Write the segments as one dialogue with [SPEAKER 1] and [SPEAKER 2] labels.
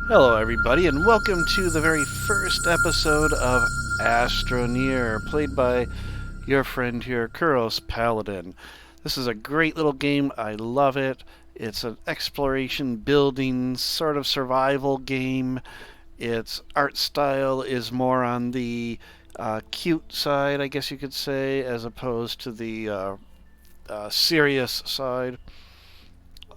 [SPEAKER 1] Hello, everybody, and welcome to the very first episode of Astroneer, played by your friend here, Kuros Paladin. This is a great little game. I love it. It's an exploration, building, sort of survival game. Its art style is more on the cute side, I guess you could say, as opposed to the serious side.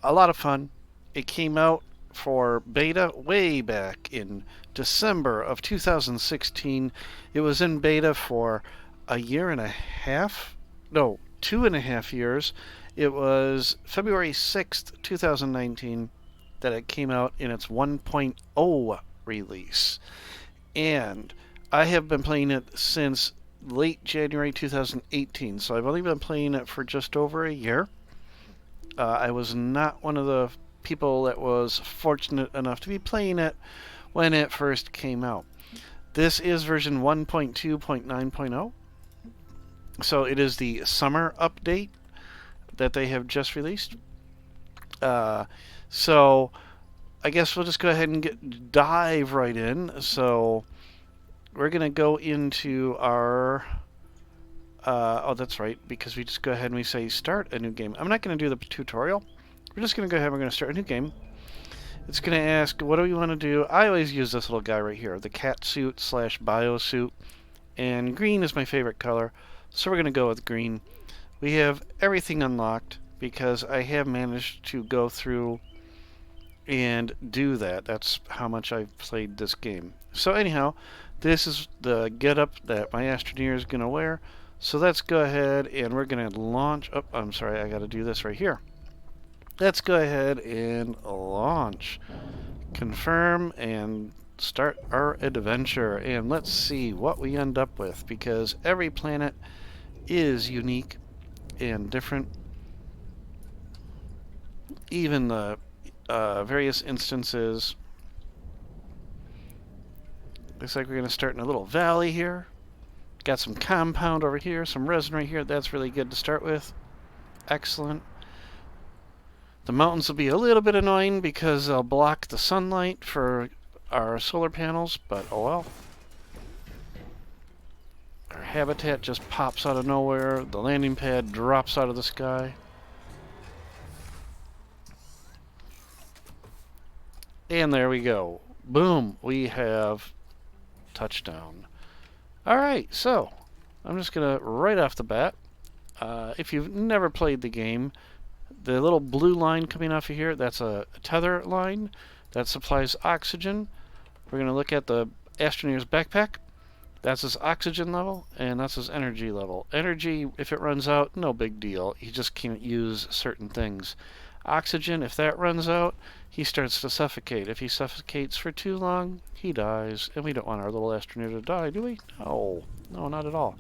[SPEAKER 1] A lot of fun. It came out for beta way back in December of 2016. It was in beta for a year and a half. No, 2.5 years. It was February 6th, 2019 that it came out in its 1.0 release. And I have been playing it since late January 2018, so I've only been playing it for just over a year. I was not one of the people that was fortunate enough to be playing it when it first came out. This is version 1.2.9.0, so it is the summer update that they have just released. So I guess we'll just go ahead and dive right in. So we're going to go into our oh, that's right, because we just go ahead and we say start a new game. I'm not going to do the tutorial. We're just going to go ahead and we're going to start a new game. It's going to ask, what do we want to do? I always use this little guy right here, the cat suit slash bio suit. And green is my favorite color, so we're going to go with green. We have everything unlocked because I have managed to go through and do that. That's how much I've played this game. So anyhow, this is the getup that my Astroneer is going to wear. So let's go ahead and we're going to launch. Oh, I'm sorry, I got to do this right here. Let's go ahead and launch. Confirm and start our adventure. And let's see what we end up with, because every planet is unique and different. Even the various instances. Looks like we're going to start in a little valley here. Got some compound over here, some resin right here. That's really good to start with. Excellent. The mountains will be a little bit annoying because they'll block the sunlight for our solar panels, but oh well. Our habitat just pops out of nowhere. The landing pad drops out of the sky. And there we go. Boom, we have touchdown. Alright, so I'm just going to, right off the bat, if you've never played the game, the little blue line coming off of here, that's a tether line that supplies oxygen. We're going to look at the Astroneer's backpack. That's his oxygen level, and that's his energy level. Energy, if it runs out, no big deal. He just can't use certain things. Oxygen, if that runs out, he starts to suffocate. If he suffocates for too long, he dies. And we don't want our little Astroneer to die, do we? No. No, not at all.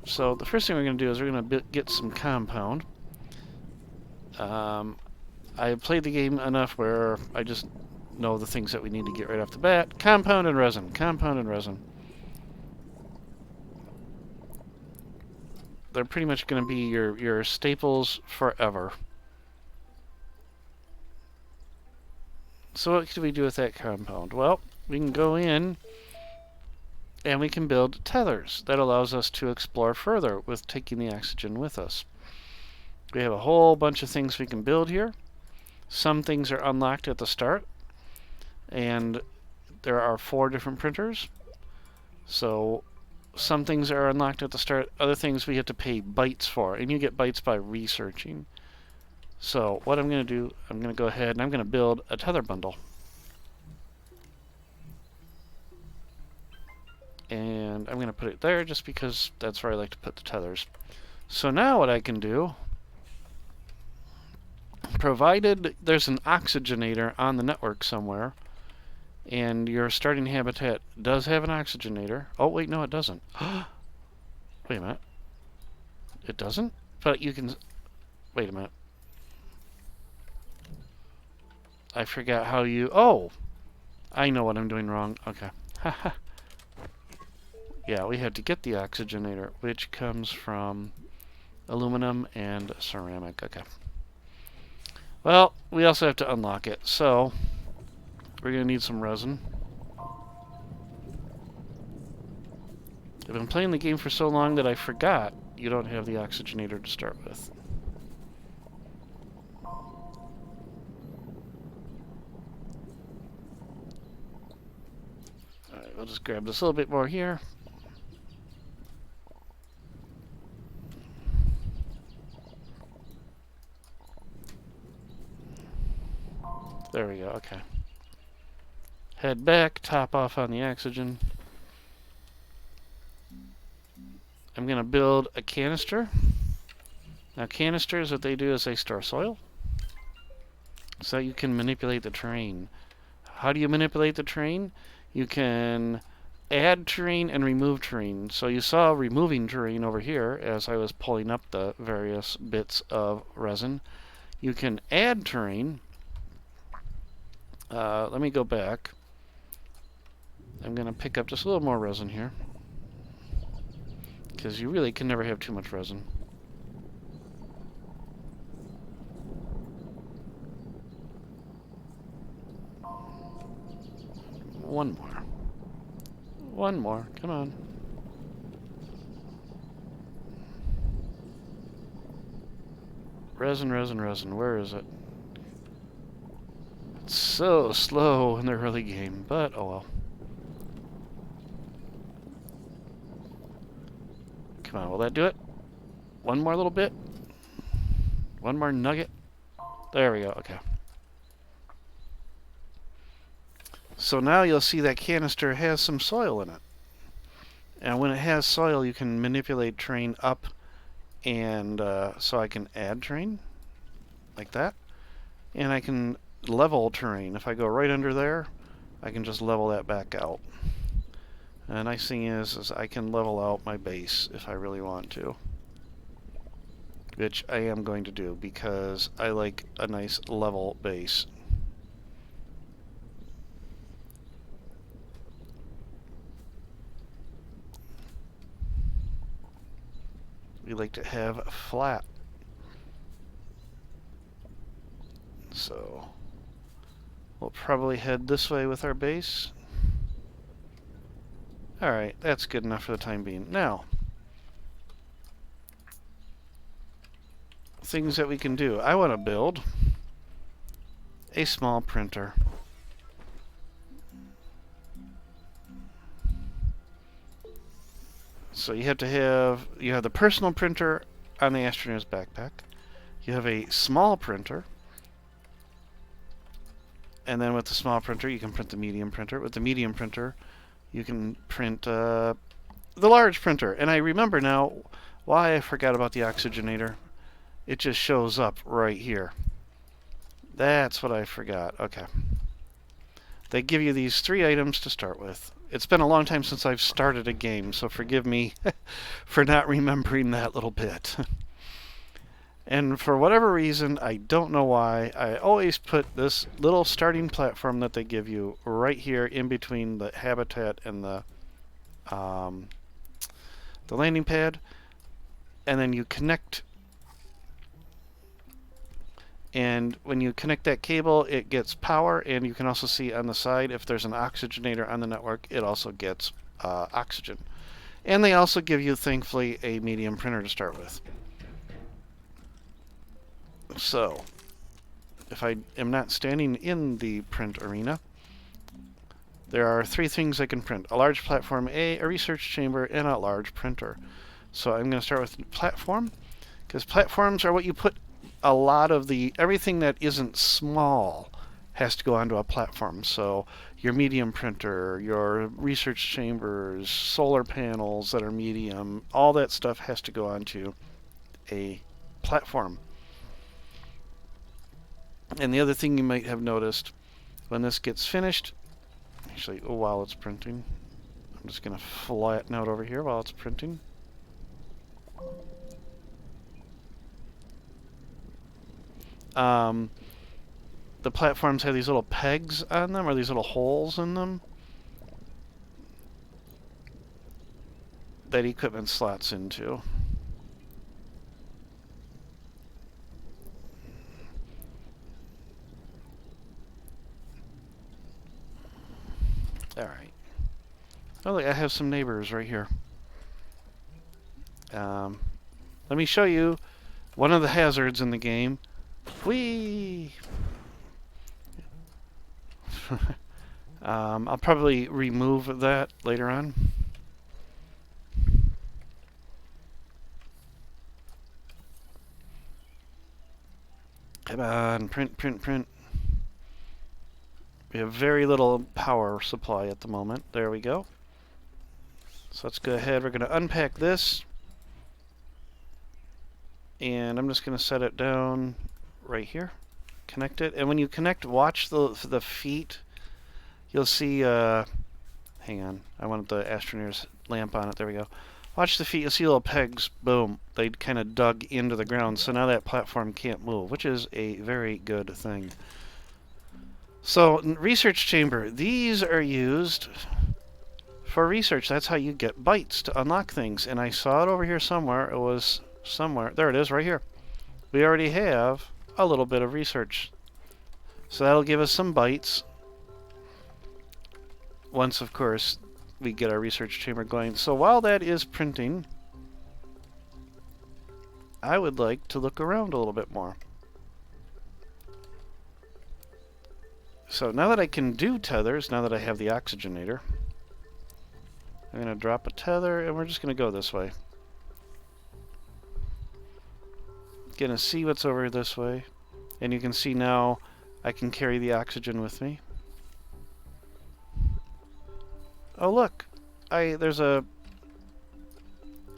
[SPEAKER 1] So the first thing we're going to do is we're going to get some compound. I played the game enough where I just know the things that we need to get right off the bat. Compound and resin. Compound and resin. They're pretty much going to be your staples forever. So what can we do with that compound? Well, we can go in and we can build tethers. That allows us to explore further with taking the oxygen with us. We have a whole bunch of things we can build here. Some things are unlocked at the start, and there are 4 different printers. So some things are unlocked at the start, other things we have to pay bytes for, and you get bytes by researching. So what I'm going to do, I'm going to go ahead and I'm going to build a tether bundle. And I'm going to put it there just because that's where I like to put the tethers. So now what I can do, provided there's an oxygenator on the network somewhere, and your starting habitat does have an oxygenator. Oh, wait, no, it doesn't. Wait a minute. It doesn't? But you can... Wait a minute. I forgot how you... Oh! I know what I'm doing wrong. Okay. Yeah, we have to get the oxygenator, which comes from aluminum and ceramic. Okay. Well, we also have to unlock it, so We're going to need some resin. I've been playing the game for so long that I forgot you don't have the oxygenator to start with. Alright, we'll just grab this a little bit more here. There we go, okay. Head back, top off on the oxygen. I'm going to build a canister. Now canisters, what they do is they store soil, so you can manipulate the terrain. How do you manipulate the terrain? You can add terrain and remove terrain. So you saw removing terrain over here as I was pulling up the various bits of resin. You can add terrain. Let me go back. I'm going to pick up just a little more resin here, because you really can never have too much resin. One more. One more. Come on. Resin, resin, resin. Where is it? It's so slow in the early game, but oh well. Come on, will that do it? One more little bit? One more nugget? There we go, okay. So now you'll see that canister has some soil in it. And when it has soil, you can manipulate terrain up, and so I can add terrain, like that. And I can level terrain. If I go right under there, I can just level that back out. And the nice thing is I can level out my base if I really want to. Which I am going to do, because I like a nice level base. We like to have flat. So we'll probably head this way with our base. Alright, that's good enough for the time being. Now, things that we can do. I want to build a small printer. So you have the personal printer on the Astroneer's backpack. You have a small printer. And then with the small printer, you can print the medium printer. With the medium printer, you can print the large printer. And I remember now why I forgot about the oxygenator. It just shows up right here. That's what I forgot. Okay. They give you these 3 items to start with. It's been a long time since I've started a game, so forgive me for not remembering that little bit. And for whatever reason, I don't know why, I always put this little starting platform that they give you right here in between the habitat and the landing pad. And then you connect. And when you connect that cable, it gets power, and you can also see on the side if there's an oxygenator on the network, it also gets oxygen. And they also give you, thankfully, a medium printer to start with. So, if I am not standing in the print arena, there are 3 things I can print. A large platform, a research chamber, and a large printer. So I'm going to start with the platform, because platforms are what you put a lot of everything that isn't small has to go onto a platform. So your medium printer, your research chambers, solar panels that are medium, all that stuff has to go onto a platform. And the other thing you might have noticed, when this gets finished, actually, while it's printing, I'm just going to flatten out over here while it's printing. The platforms have these little pegs on them, or these little holes in them, that equipment slots into. Alright. Oh, look, I have some neighbors right here. Let me show you one of the hazards in the game. Whee! I'll probably remove that later on. Come on, print, print, print. We have very little power supply at the moment. There we go. So let's go ahead. We're going to unpack this. And I'm just going to set it down right here. Connect it. And when you connect, watch the feet. You'll see, hang on. I wanted the Astroneer's lamp on it. There we go. Watch the feet. You'll see little pegs. Boom. They kind of dug into the ground. So now that platform can't move, which is a very good thing. So, research chamber. These are used for research. That's how you get bytes to unlock things. And I saw it over here somewhere. It was somewhere. There it is, right here. We already have a little bit of research. So that'll give us some bytes. Once, of course, we get our research chamber going. So while that is printing, I would like to look around a little bit more. So now that I can do tethers, now that I have the oxygenator, I'm going to drop a tether, and we're just going to go this way. Going to see what's over this way. And you can see now I can carry the oxygen with me. Oh, look. There's a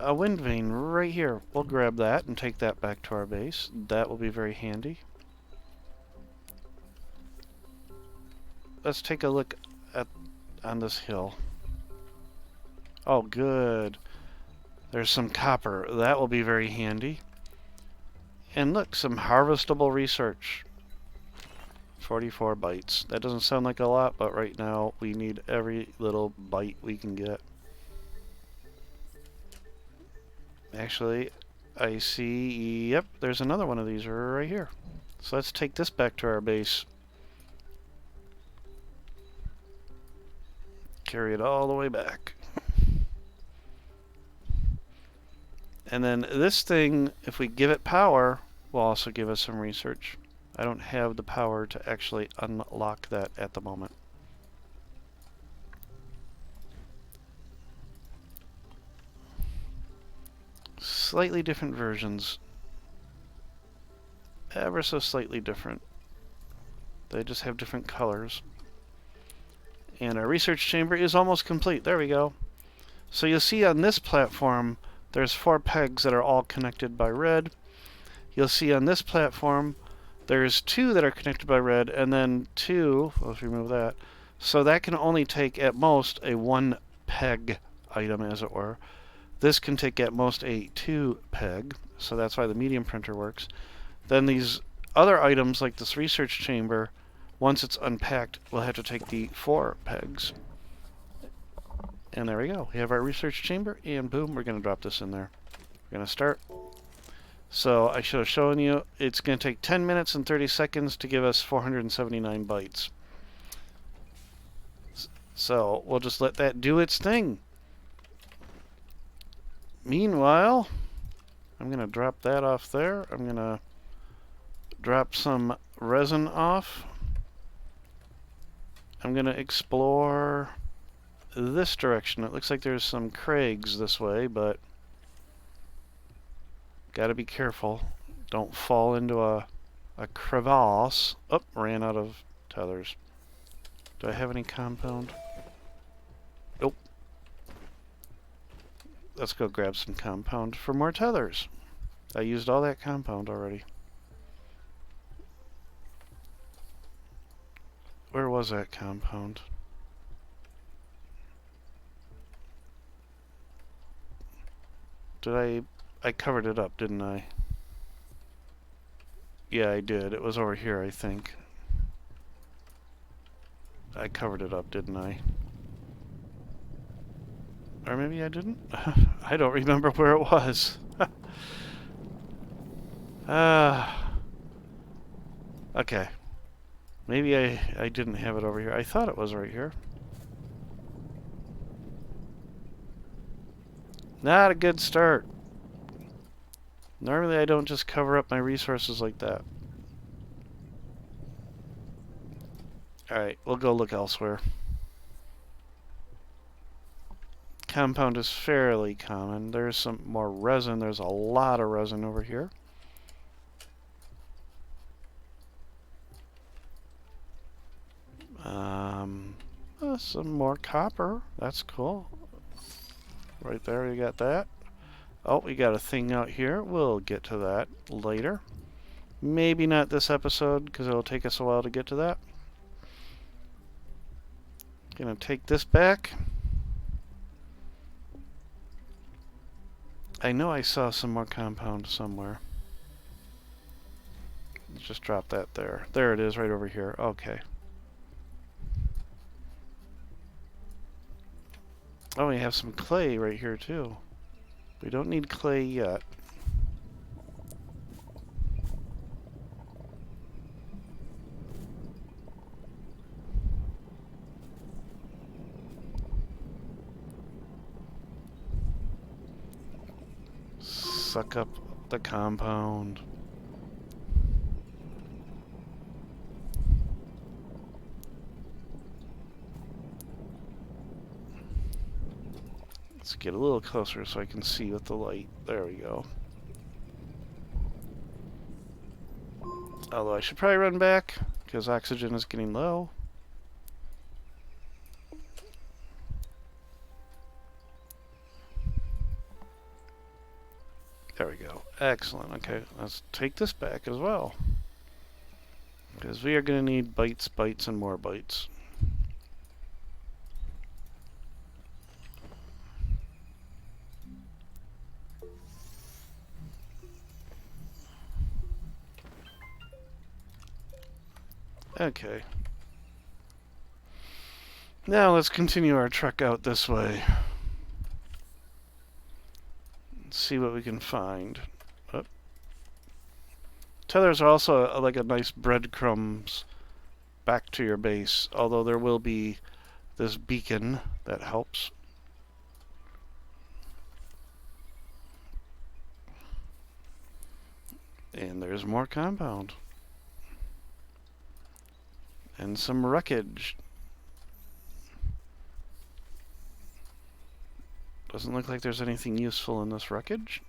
[SPEAKER 1] wind vane right here. We'll grab that and take that back to our base. That will be very handy. Let's take a look on this hill. Oh, good. There's some copper. That will be very handy. And look, some harvestable research. 44 bytes. That doesn't sound like a lot, but right now we need every little byte we can get. Actually, I see, yep, there's another one of these right here. So let's take this back to our base. Carry it all the way back. And then this thing, if we give it power, will also give us some research. I don't have the power to actually unlock that at the moment. Slightly different versions. Ever so slightly different. They just have different colors. And our research chamber is almost complete. There we go. So you'll see on this platform, there's 4 pegs that are all connected by red. You'll see on this platform, there's 2 that are connected by red, and then 2, let's remove that. So that can only take at most a 1 peg item, as it were. This can take at most a 2 peg, so that's why the medium printer works. Then these other items, like this research chamber, once it's unpacked, we'll have to take the 4 pegs. And there we go. We have our research chamber, and boom, we're going to drop this in there. We're going to start. So I should have shown you, it's going to take 10 minutes and 30 seconds to give us 479 bytes. So we'll just let that do its thing. Meanwhile, I'm going to drop that off there. I'm going to drop some resin off. I'm going to explore this direction. It looks like there's some crags this way, but gotta be careful. Don't fall into a crevasse. Oh, ran out of tethers. Do I have any compound? Nope. Let's go grab some compound for more tethers. I used all that compound already. Where was that compound? Did I covered it up, didn't I? Yeah, I did. It was over here, I think. I covered it up, didn't I? Or maybe I didn't? I don't remember where it was. Okay. Maybe I didn't have it over here. I thought it was right here. Not a good start. Normally I don't just cover up my resources like that. Alright, we'll go look elsewhere. Compound is fairly common. There's some more resin. There's a lot of resin over here. Some more copper. That's cool. Right there, you got that. Oh, we got a thing out here. We'll get to that later. Maybe not this episode, because it'll take us a while to get to that. Gonna take this back. I know I saw some more compound somewhere. Just drop that there. There it is, right over here. Okay. Oh, we have some clay right here, too. We don't need clay yet. Suck up the compound. Let's get a little closer so I can see with the light. There we go. Although I should probably run back because oxygen is getting low. There we go. Excellent. Okay, let's take this back as well. Because we are going to need bytes, bytes, and more bytes. Okay. Now let's continue our trek out this way. Let's see what we can find. Oh. Tethers are also like a nice breadcrumbs back to your base, although there will be this beacon that helps. And there's more compound. And some wreckage. Doesn't look like there's anything useful in this wreckage.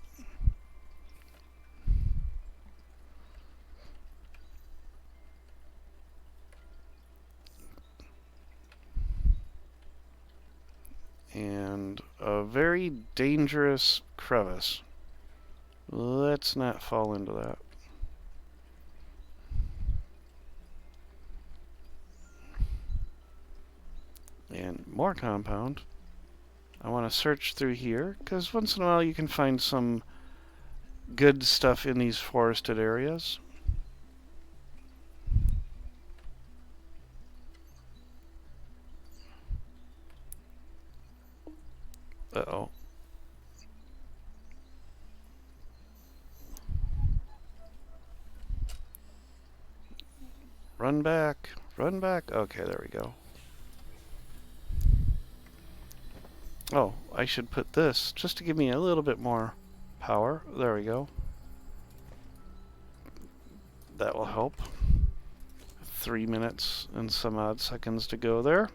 [SPEAKER 1] And a very dangerous crevice. Let's not fall into that. And more compound. I want to search through here, because once in a while you can find some good stuff in these forested areas. Uh-oh. Run back. Run back. Okay, there we go. Oh, I should put this just to give me a little bit more power. There we go. That will help. 3 minutes and some odd seconds to go there.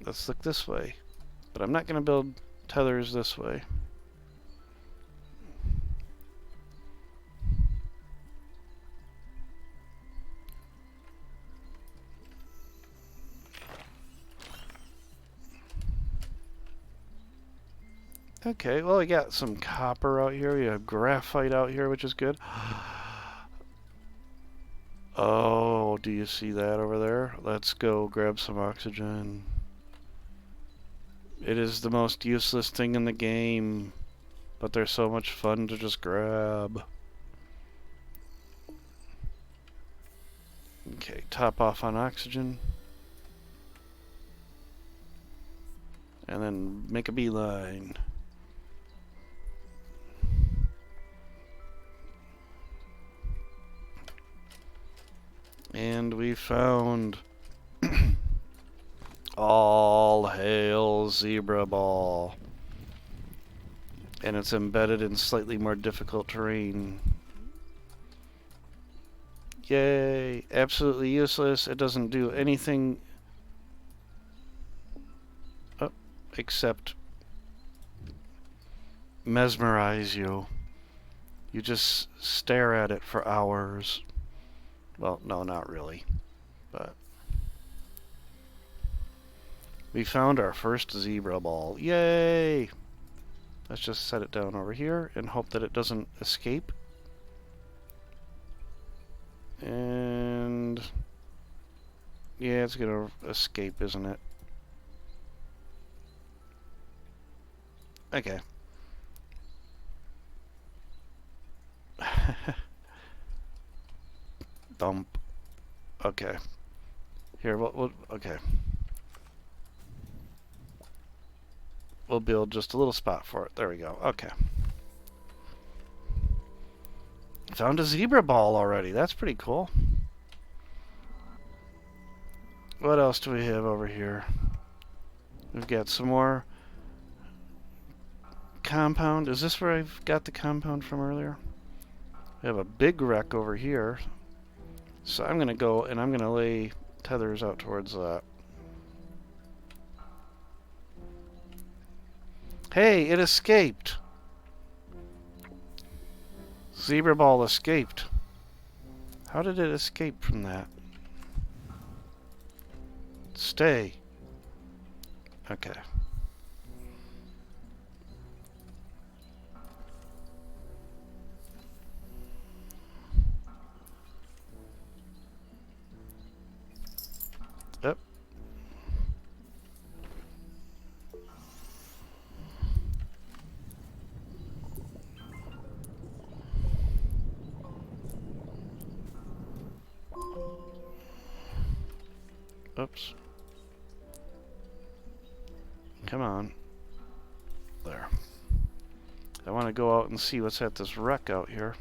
[SPEAKER 1] Let's look this way. But I'm not going to build tethers this way. Okay, well, we got some copper out here. We have graphite out here, which is good. Oh, do you see that over there? Let's go grab some oxygen. It is the most useless thing in the game, but they're so much fun to just grab. Okay, top off on oxygen. And then make a beeline. And we found all All hail Zebra Ball. And it's embedded in slightly more difficult terrain. Yay! Absolutely useless. It doesn't do anything except mesmerize you. You just stare at it for hours. Well, no, not really. But we found our first zebra ball. Yay! Let's just set it down over here and hope that it doesn't escape. And yeah, it's gonna escape, isn't it? Okay. Dump. Okay. Here, okay. We'll build just a little spot for it. There we go. Okay. Found a zebra ball already. That's pretty cool. What else do we have over here? We've got some more compound. Is this where I've got the compound from earlier? We have a big wreck over here. So I'm going to go and I'm going to lay tethers out towards that. Hey, it escaped. Zebra ball escaped. How did it escape from that? Stay. Okay. Yep. Oops. Come on. There. I want to go out and see what's at this wreck out here.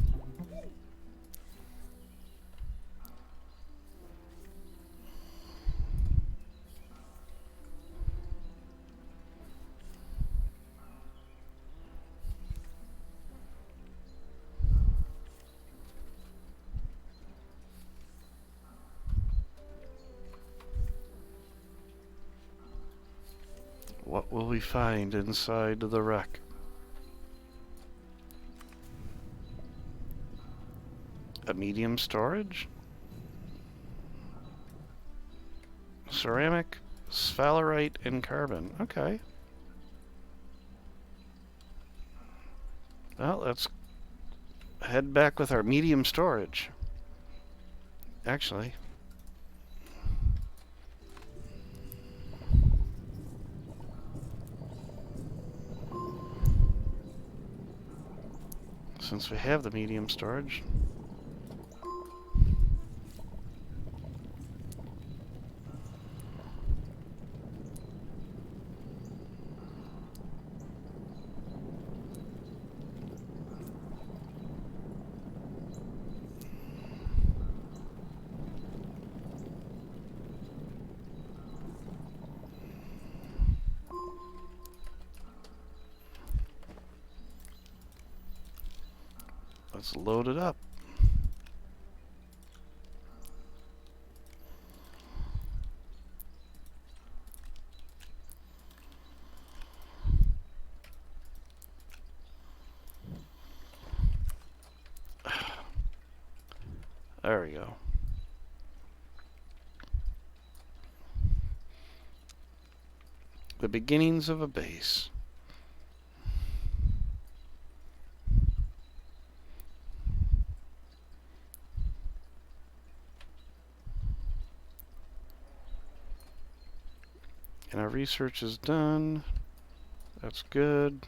[SPEAKER 1] What will we find inside the wreck? A medium storage? Ceramic, sphalerite, and carbon. Okay. Well, let's head back with our medium storage. Actually. Since we have the medium storage. Let's load it up. There we go. The beginnings of a base. And our research is done. That's good.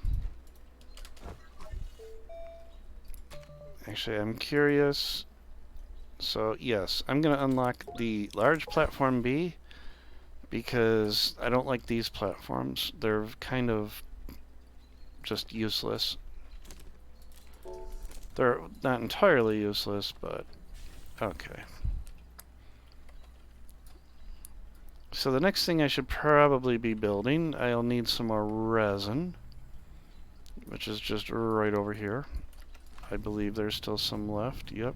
[SPEAKER 1] Actually, I'm curious. So, yes, I'm going to unlock the large platform B because I don't like these platforms. They're kind of just useless. They're not entirely useless, but okay. So the next thing I should probably be building, I'll need some more resin, which is just right over here. I believe there's still some left. Yep.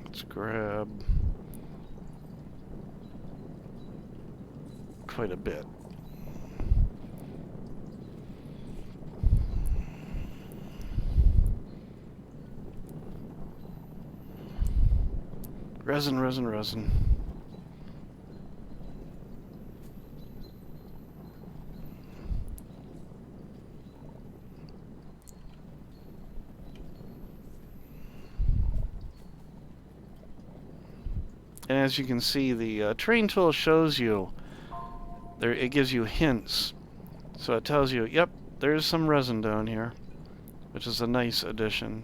[SPEAKER 1] Let's grab quite a bit. Resin, resin, resin. And as you can see, the terrain tool shows you there. It gives you hints, so it tells you, yep, there's some resin down here, which is a nice addition.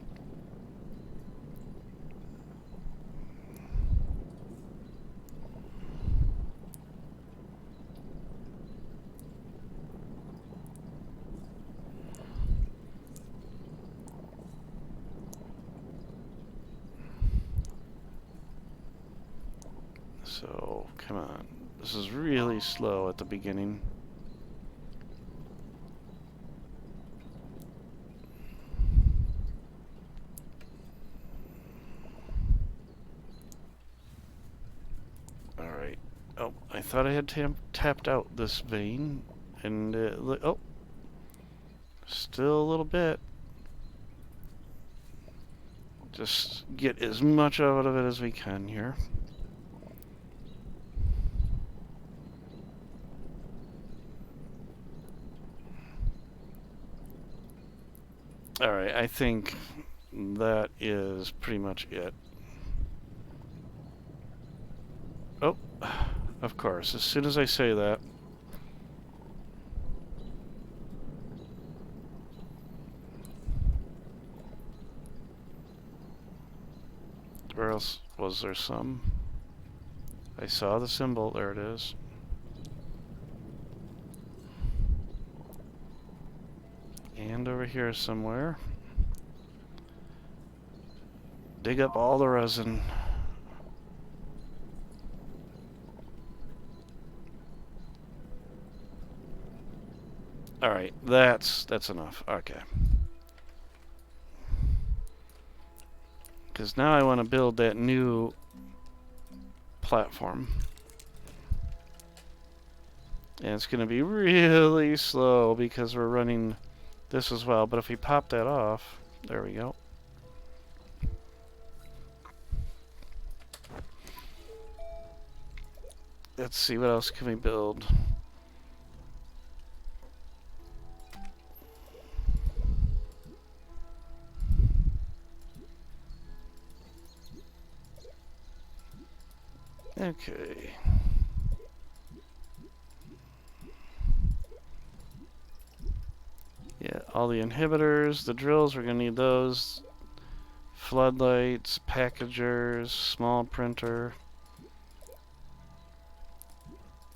[SPEAKER 1] So, come on. This is really slow at the beginning. Alright. Oh, I thought I had tapped out this vein. And, oh. Still a little bit. Just get as much out of it as we can here. Alright, I think that is pretty much it. Oh, of course, as soon as I say that. Where else was there some? I saw the symbol, there it is. And over here somewhere. Dig up all the resin. Alright, that's enough. Okay. Because now I want to build that new platform. And it's going to be really slow because we're running this as well. But if we pop that off, there we go. Let's see, what else can we build? Okay. Yeah, all the inhibitors, the drills, we're going to need those. Floodlights, packagers, small printer.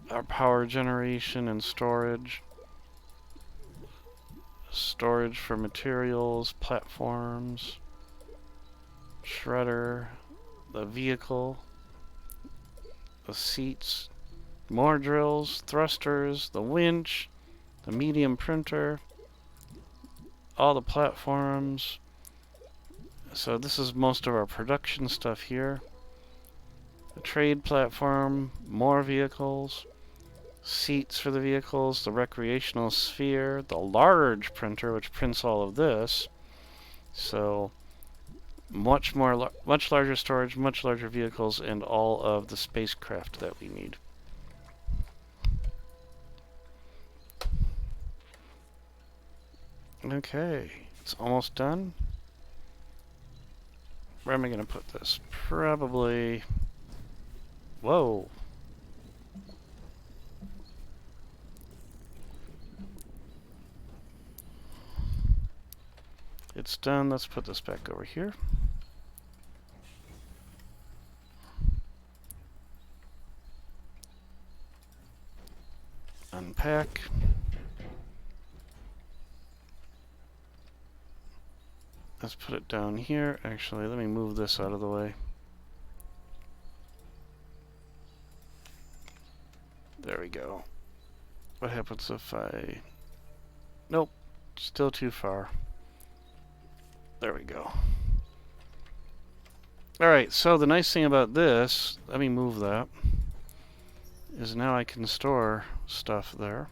[SPEAKER 1] Our power generation and storage. Storage for materials, platforms. Shredder. The vehicle. The seats. More drills, thrusters, the winch. The medium printer. All the platforms. So this is most of our production stuff here. The trade platform, more vehicles, seats for the vehicles, the recreational sphere, the large printer which prints all of this. So much larger storage, much larger vehicles, and all of the spacecraft that we need. Okay, it's almost done. Where am I going to put this? Probably... Whoa. It's done. Let's put this back over here. backpack. Let's put it down here. Actually, let me move this out of the way. There we go. What happens if I... Nope. Still too far. There we go. Alright, so the nice thing about this, let me move that, is now I can store stuff there.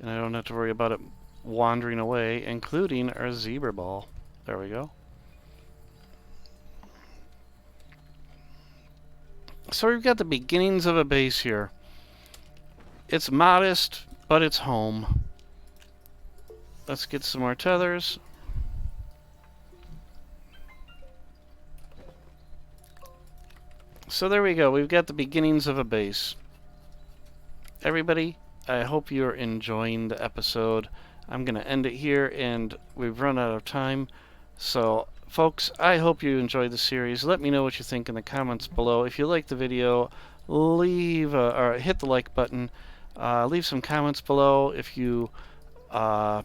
[SPEAKER 1] And I don't have to worry about it wandering away, including our zebra ball. There we go. So we've got the beginnings of a base here. It's modest, but it's home. Let's get some more tethers. So there we go. We've got the beginnings of a base. Everybody, I hope you're enjoying the episode. I'm going to end it here, and we've run out of time. So, folks, I hope you enjoyed the series. Let me know what you think in the comments below. If you like the video, leave or hit the like button. Leave some comments below if you are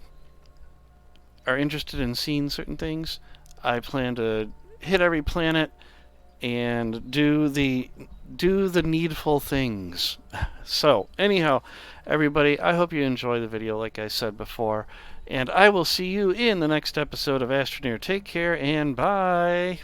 [SPEAKER 1] interested in seeing certain things. I plan to hit every planet and do the needful things. So, anyhow, everybody, I hope you enjoy the video like I said before, and I will see you in the next episode of Astroneer. Take care and bye!